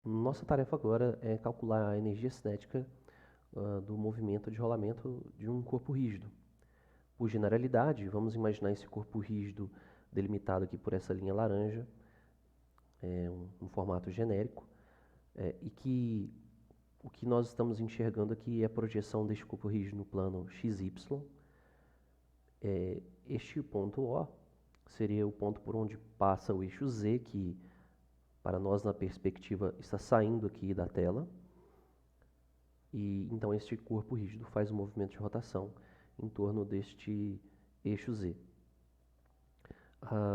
Nossa tarefa agora é calcular a energia cinética do movimento de rolamento de um corpo rígido. Por generalidade, vamos imaginar esse corpo rígido delimitado aqui por essa linha laranja, um formato genérico, e que o que nós estamos enxergando aqui é a projeção deste corpo rígido no plano XY. Este ponto O seria o ponto por onde passa o eixo Z, que para nós na perspectiva está saindo aqui da tela. E então este corpo rígido faz um movimento de rotação em torno deste eixo Z.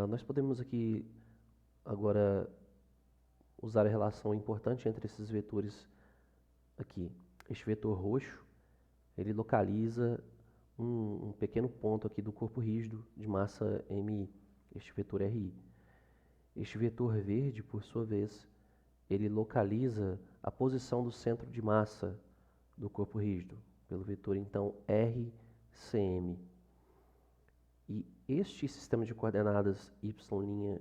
Nós podemos aqui agora usar a relação importante entre esses vetores aqui. Este vetor roxo, ele localiza um pequeno ponto aqui do corpo rígido de massa MI, este vetor RI. Este vetor verde, por sua vez, ele localiza a posição do centro de massa do corpo rígido, pelo vetor então RCM. E este sistema de coordenadas y',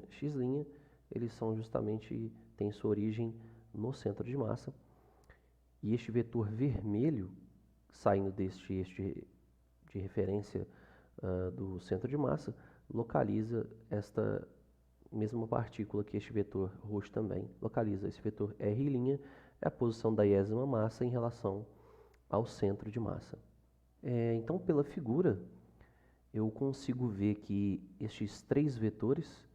x', eles são justamente, têm sua origem no centro de massa. E este vetor vermelho, saindo deste eixo de referência do centro de massa, localiza esta mesma partícula que este vetor roxo também localiza. Esse vetor R' é a posição da iésima massa em relação ao centro de massa. Então, pela figura, eu consigo ver que estes três vetores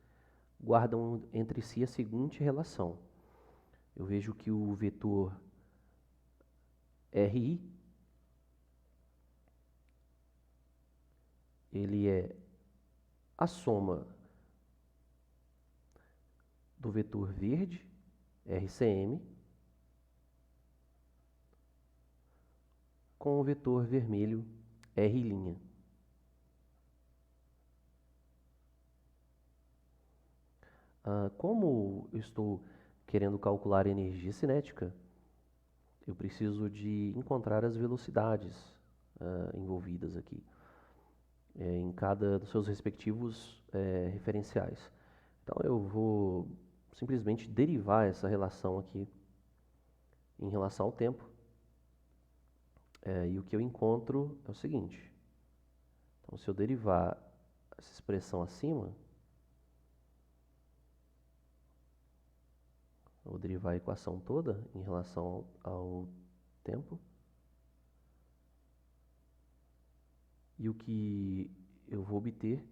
guardam entre si a seguinte relação. Eu vejo que o vetor RI, ele é a soma do vetor verde, RCM, com o vetor vermelho, R'. Como eu estou querendo calcular a energia cinética, eu preciso de encontrar as velocidades envolvidas aqui, em cada dos seus respectivos referenciais. Então eu vou simplesmente derivar essa relação aqui em relação ao tempo. E o que eu encontro é o seguinte. Então, se eu derivar essa expressão acima, eu vou derivar a equação toda em relação ao tempo. E o que eu vou obter,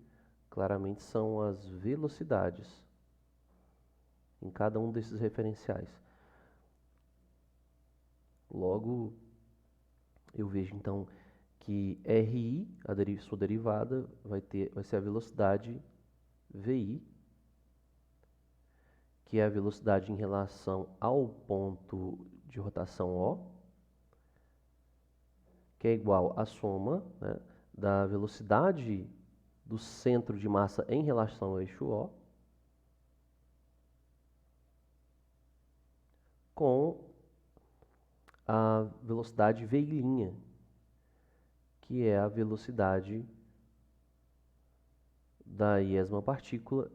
claramente, são as velocidades em cada um desses referenciais. Logo, eu vejo então que RI, sua derivada, vai ser a velocidade VI, que é a velocidade em relação ao ponto de rotação O, que é igual à soma, né, da velocidade do centro de massa em relação ao eixo O, com a velocidade VI', que é a velocidade da iésima partícula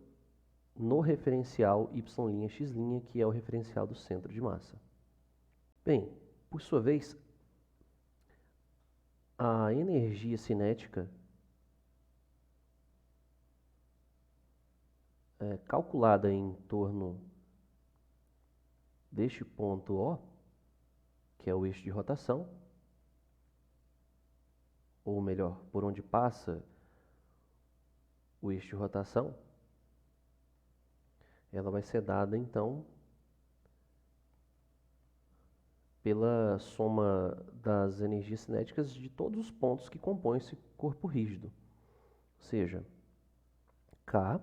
no referencial y', x', que é o referencial do centro de massa. Bem, por sua vez, a energia cinética calculada em torno deste ponto O, que é o eixo de rotação, ou melhor, por onde passa o eixo de rotação, ela vai ser dada então pela soma das energias cinéticas de todos os pontos que compõem esse corpo rígido. Ou seja, K,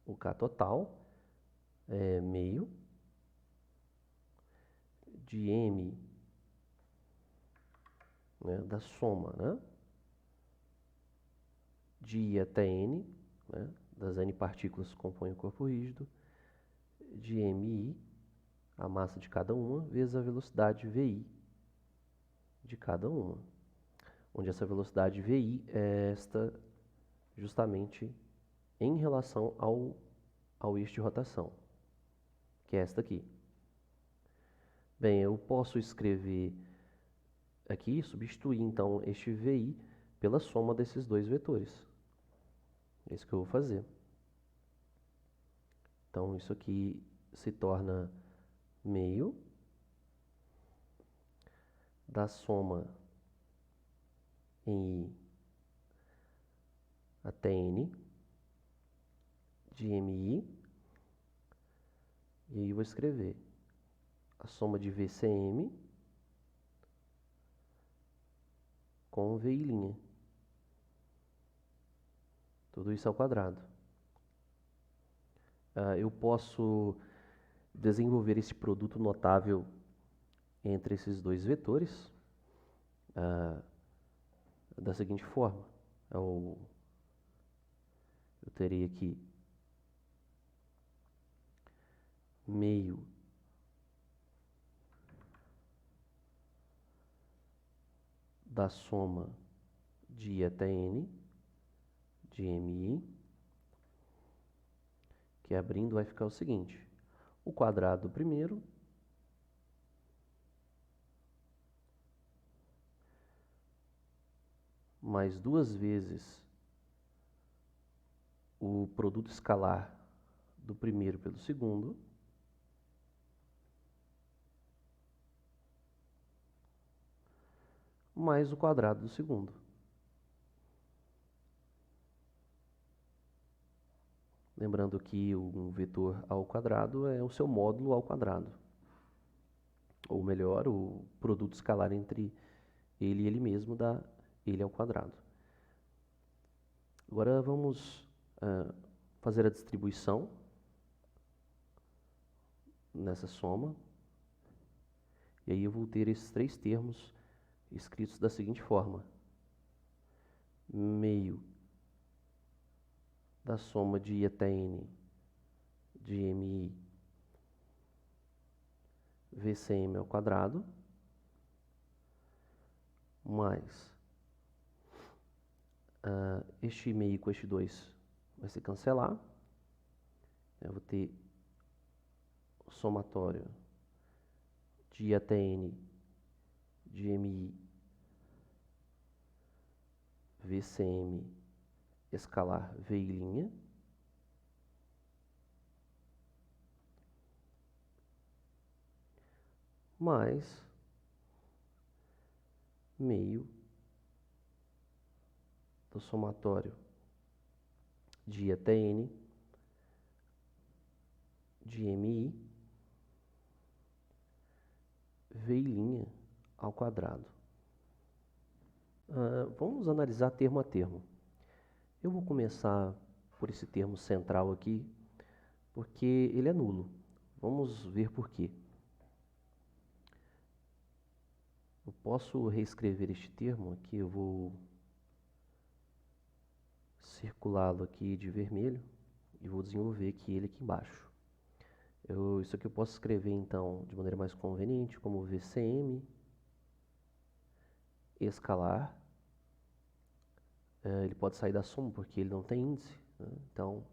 o K total, é meio de M, né, da soma, né, de I até N, né, das N partículas que compõem o corpo rígido, de MI, a massa de cada uma, vezes a velocidade VI de cada uma. Onde essa velocidade VI é esta justamente em relação ao eixo de rotação. que é esta aqui. Bem, eu posso escrever aqui, substituir então este VI pela soma desses dois vetores. É isso que eu vou fazer. Então, isso aqui se torna meio da soma em I até N de MI, e aí eu vou escrever a soma de VCM com VI'. Tudo isso ao quadrado. Eu posso desenvolver esse produto notável entre esses dois vetores da seguinte forma. Eu teria aqui meio da soma de I até N de MI, que abrindo vai ficar o seguinte: o quadrado do primeiro mais 2 vezes o produto escalar do primeiro pelo segundo, mais o quadrado do segundo. Lembrando que um vetor ao quadrado é o seu módulo ao quadrado. Ou melhor, o produto escalar entre ele e ele mesmo dá ele ao quadrado. Agora vamos fazer a distribuição nessa soma. E aí eu vou ter esses três termos escritos da seguinte forma: meio da soma de I até N de MI VCM ao quadrado, mais este meio com este 2 vai se cancelar. Eu vou ter o somatório de I até N de MI VCM escalar VI', mais meio do somatório de I até N de MI VI' ao quadrado. Vamos analisar termo a termo. Eu vou começar por esse termo central aqui, porque ele é nulo. Vamos ver por quê. Eu posso reescrever este termo aqui, eu vou circulá-lo aqui de vermelho e vou desenvolver ele aqui embaixo. Isso aqui eu posso escrever então de maneira mais conveniente como VCM escalar. Ele pode sair da soma porque ele não tem índice, né? Então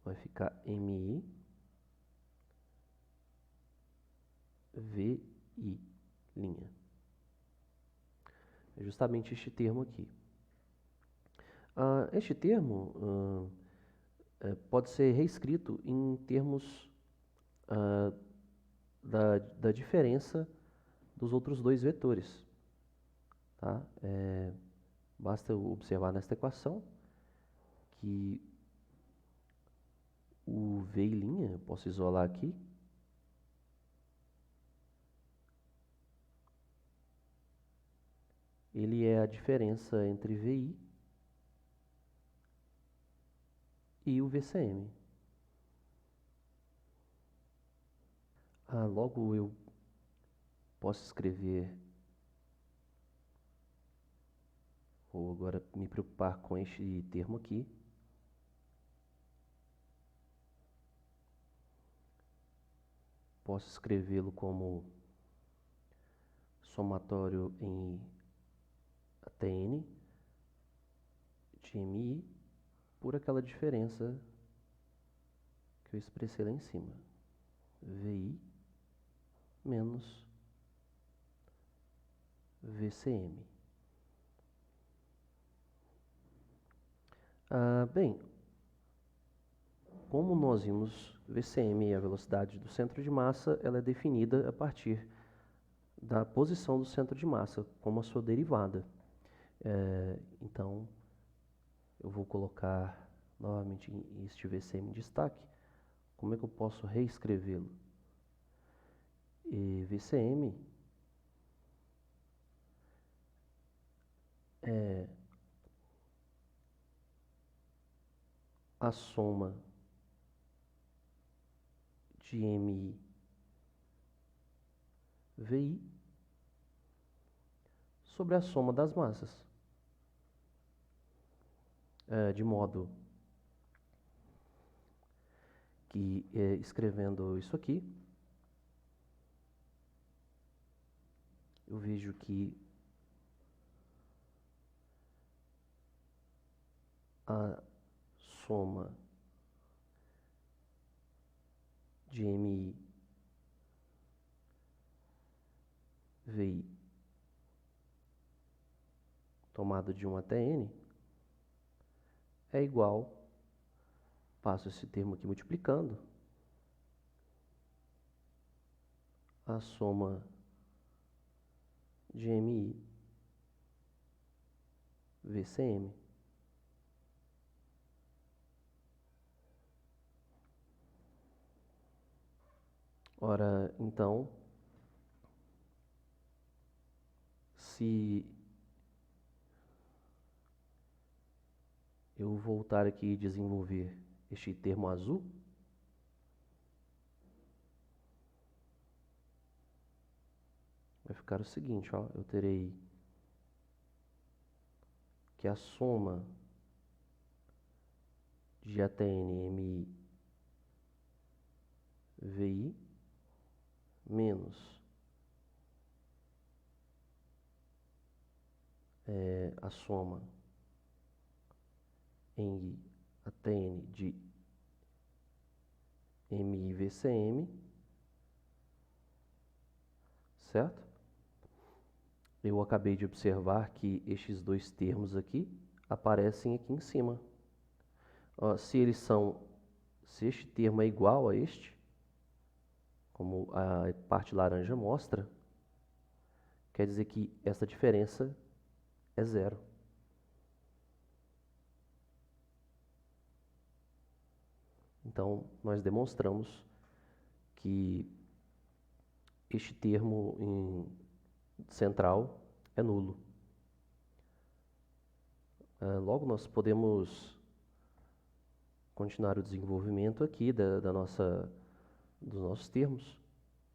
vai ficar MI VI'. É justamente este termo aqui. Este termo pode ser reescrito em termos da diferença dos outros dois vetores. Tá? Basta observar nesta equação que o VI', eu posso isolar aqui, ele é a diferença entre VI e o VCM. Logo eu posso escrever, vou agora me preocupar com este termo aqui. Posso escrevê-lo como somatório em até N de MI por aquela diferença que que eu expressei lá em cima. VI menos VCM. Bem, como nós vimos, VCM, a velocidade do centro de massa, ela é definida a partir da posição do centro de massa, como a sua derivada. Então, eu vou colocar novamente este VCM em destaque. Como é que eu posso reescrevê-lo? VCM é a soma de MI VI sobre a soma das massas. De modo que, escrevendo isso aqui, eu vejo que a soma de MI VI tomado de 1 até N é igual, passo esse termo aqui multiplicando, a soma de MI VCM. Ora, então, se eu voltar aqui e desenvolver este termo azul, vai ficar o seguinte, ó, eu terei que a soma de até N MI VI menos a soma em I até N de MI VCM, certo? Eu acabei de observar que estes dois termos aqui aparecem aqui em cima. Se este termo é igual a este, como a parte laranja mostra, quer dizer que essa diferença é zero. Então, nós demonstramos que este termo central é nulo. Logo, nós podemos continuar o desenvolvimento aqui dos nossos termos.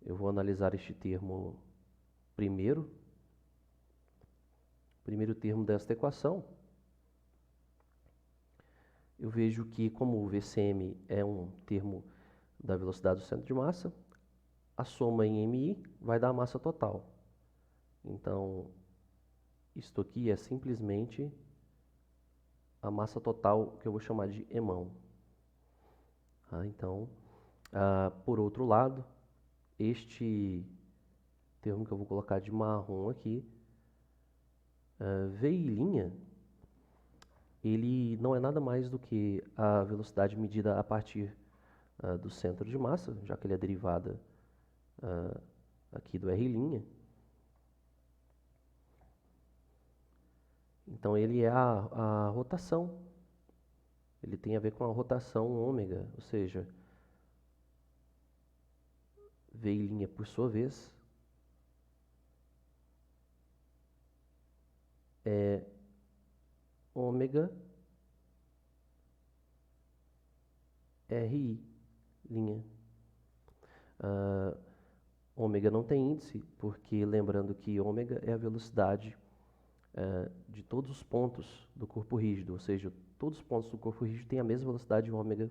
Eu vou analisar este termo primeiro termo desta equação. Eu vejo que, como o VCM é um termo da velocidade do centro de massa, a soma em MI vai dar a massa total. Então, isto aqui é simplesmente a massa total que eu vou chamar de emão. Então, por outro lado, este termo que eu vou colocar de marrom aqui, VI', ele não é nada mais do que a velocidade medida a partir do centro de massa, já que ele é derivada aqui do R'. Então, ele é a rotação. Ele tem a ver com a rotação ômega, ou seja, VI', por sua vez, é ômega RI'. Ômega não tem índice, porque lembrando que ômega é a velocidade de todos os pontos do corpo rígido, ou seja, todos os pontos do corpo rígido têm a mesma velocidade ômega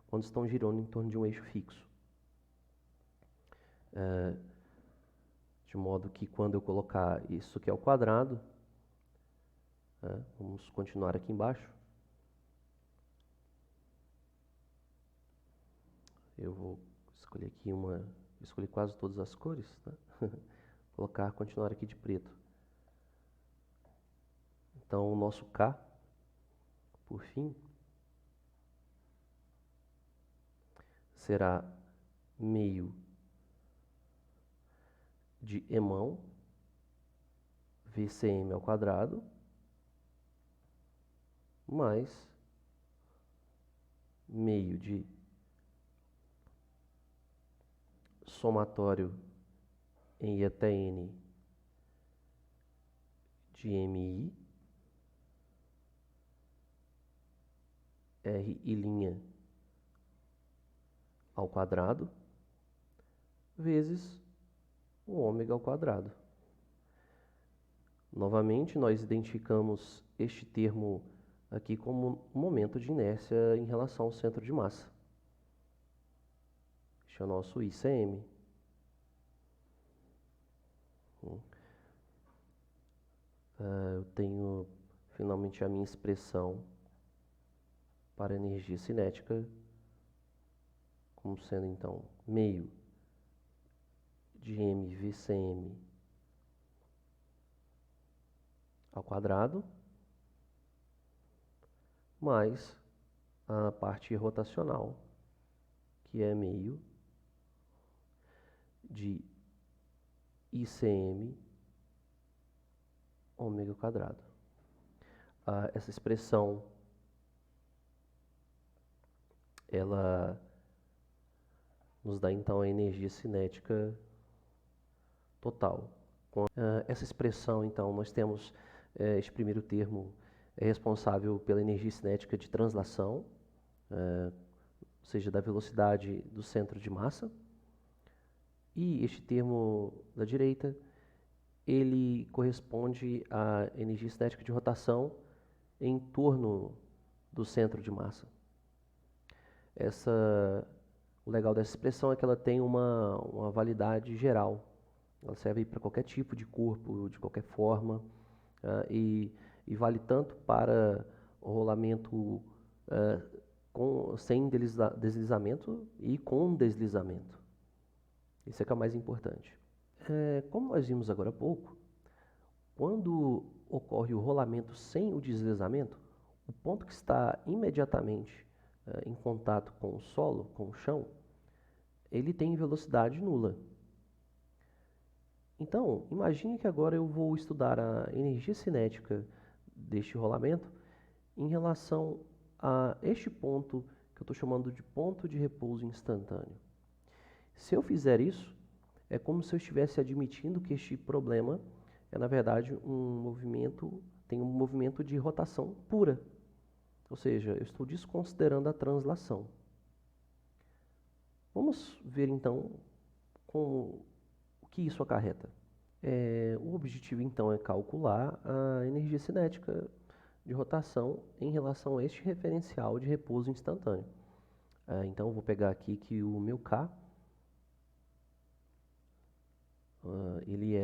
quando estão girando em torno de um eixo fixo. De modo que quando eu colocar isso aqui ao quadrado, vamos continuar aqui embaixo. Eu vou escolher aqui escolhi quase todas as cores, tá? Continuar aqui de preto. Então, o nosso K, por fim, será meio de Hemão VCM ao quadrado mais meio de somatório em I até N de MI, R I' ao quadrado, vezes o ômega ao quadrado. Novamente, nós identificamos este termo aqui como momento de inércia em relação ao centro de massa. Este é o nosso ICM. Eu tenho finalmente a minha expressão para energia cinética, como sendo então meio de mVCM ao quadrado, mais a parte rotacional, que é meio de ICM ômega ao quadrado. Essa expressão, ela nos dá então a energia cinética total. Com essa expressão, então, nós temos este primeiro termo é responsável pela energia cinética de translação, ou seja, da velocidade do centro de massa. E este termo da direita, ele corresponde à energia cinética de rotação em torno do centro de massa. O legal dessa expressão é que ela tem uma validade geral. Ela serve para qualquer tipo de corpo, de qualquer forma, e vale tanto para o rolamento sem deslizamento e com deslizamento. Isso é que é o mais importante. Como nós vimos agora há pouco, quando ocorre o rolamento sem o deslizamento, o ponto que está imediatamente em contato com o solo, com o chão, ele tem velocidade nula. Então, imagine que agora eu vou estudar a energia cinética deste rolamento em relação a este ponto que eu estou chamando de ponto de repouso instantâneo. Se eu fizer isso, é como se eu estivesse admitindo que este problema é, na verdade, tem um movimento de rotação pura. Ou seja, eu estou desconsiderando a translação. Vamos ver então o que isso acarreta. O objetivo então é calcular a energia cinética de rotação em relação a este referencial de repouso instantâneo. Então eu vou pegar aqui que o meu K, ele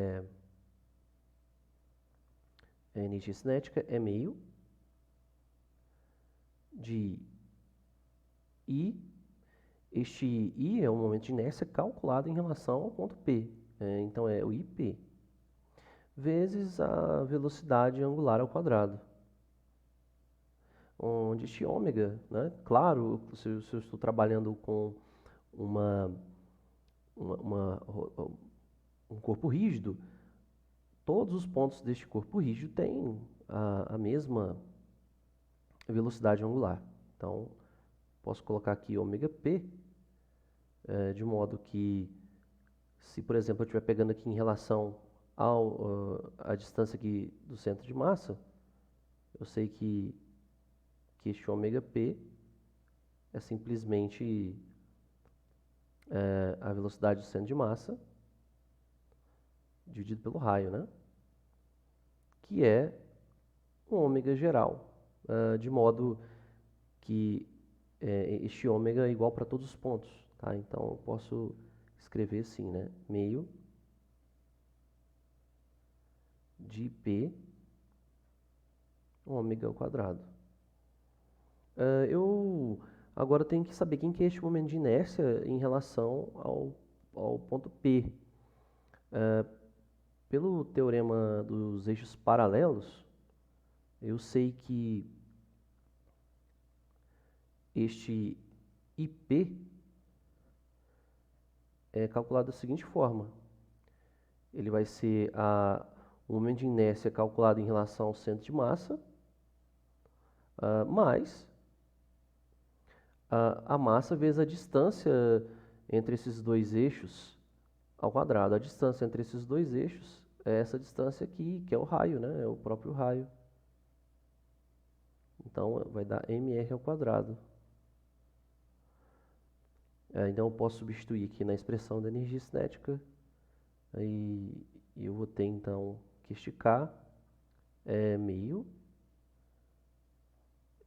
a energia cinética é meio de I. Este I é o momento de inércia calculado em relação ao ponto P. Então é o IP vezes a velocidade angular ao quadrado. Onde este ômega, né? Claro, se eu estou trabalhando com um corpo rígido, todos os pontos deste corpo rígido têm a mesma velocidade angular. Então, posso colocar aqui ômega P, de modo que, se por exemplo eu estiver pegando aqui em relação à distância aqui do centro de massa, eu sei que este ômega P é simplesmente a velocidade do centro de massa dividido pelo raio, né? Que é um ômega geral, de modo que este ômega é igual para todos os pontos. Tá? Então, eu posso escrever assim, né? Meio de P ômega ao quadrado. Eu Agora tem que saber quem que é este momento de inércia em relação ao ponto P. Pelo teorema dos eixos paralelos, eu sei que este IP é calculado da seguinte forma. Ele vai ser o momento de inércia calculado em relação ao centro de massa, mais a massa vezes a distância entre esses dois eixos ao quadrado. A distância entre esses dois eixos é essa distância aqui, que é o raio, né? É o próprio raio. Então, vai dar mr ao quadrado. Então, eu posso substituir aqui na expressão da energia cinética. E eu vou ter, então, que esticar meio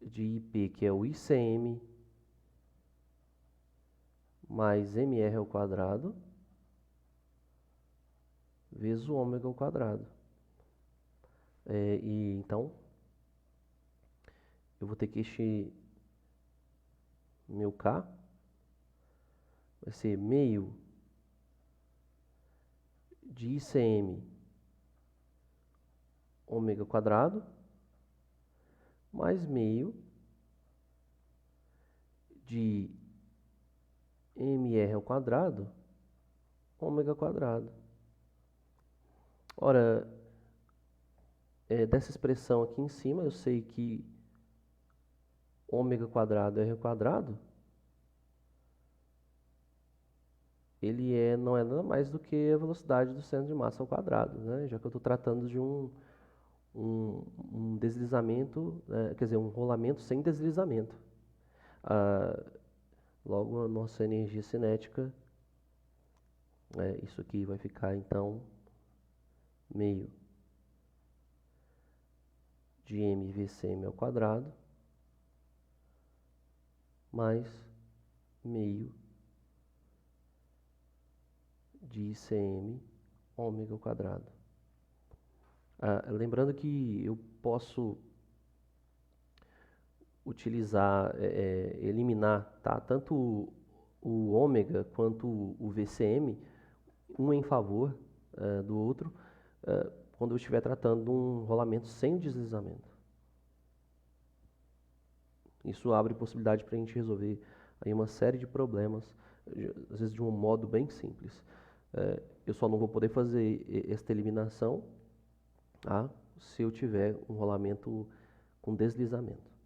de IP, que é o ICM, mais mr ao quadrado, vezes o ômega ao quadrado. Então, eu vou ter que este meu K vai ser meio de ICM ômega ao quadrado, mais meio de mr ao quadrado, ômega ao quadrado. Ora, dessa expressão aqui em cima, eu sei que ômega quadrado é r quadrado, ele não é nada mais do que a velocidade do centro de massa ao quadrado, né? Já que eu estou tratando de um deslizamento, quer dizer, um rolamento sem deslizamento. Logo, a nossa energia cinética, isso aqui vai ficar, então, meio de mvcm ao quadrado, mais meio de ICM ômega ao quadrado. Lembrando que eu posso utilizar, eliminar, tá? Tanto o ômega quanto o VCM, um em favor do outro, quando eu estiver tratando de um rolamento sem deslizamento. Isso abre possibilidade para a gente resolver aí uma série de problemas, às vezes de um modo bem simples. Eu só não vou poder fazer esta eliminação, tá? Se eu tiver um rolamento com deslizamento.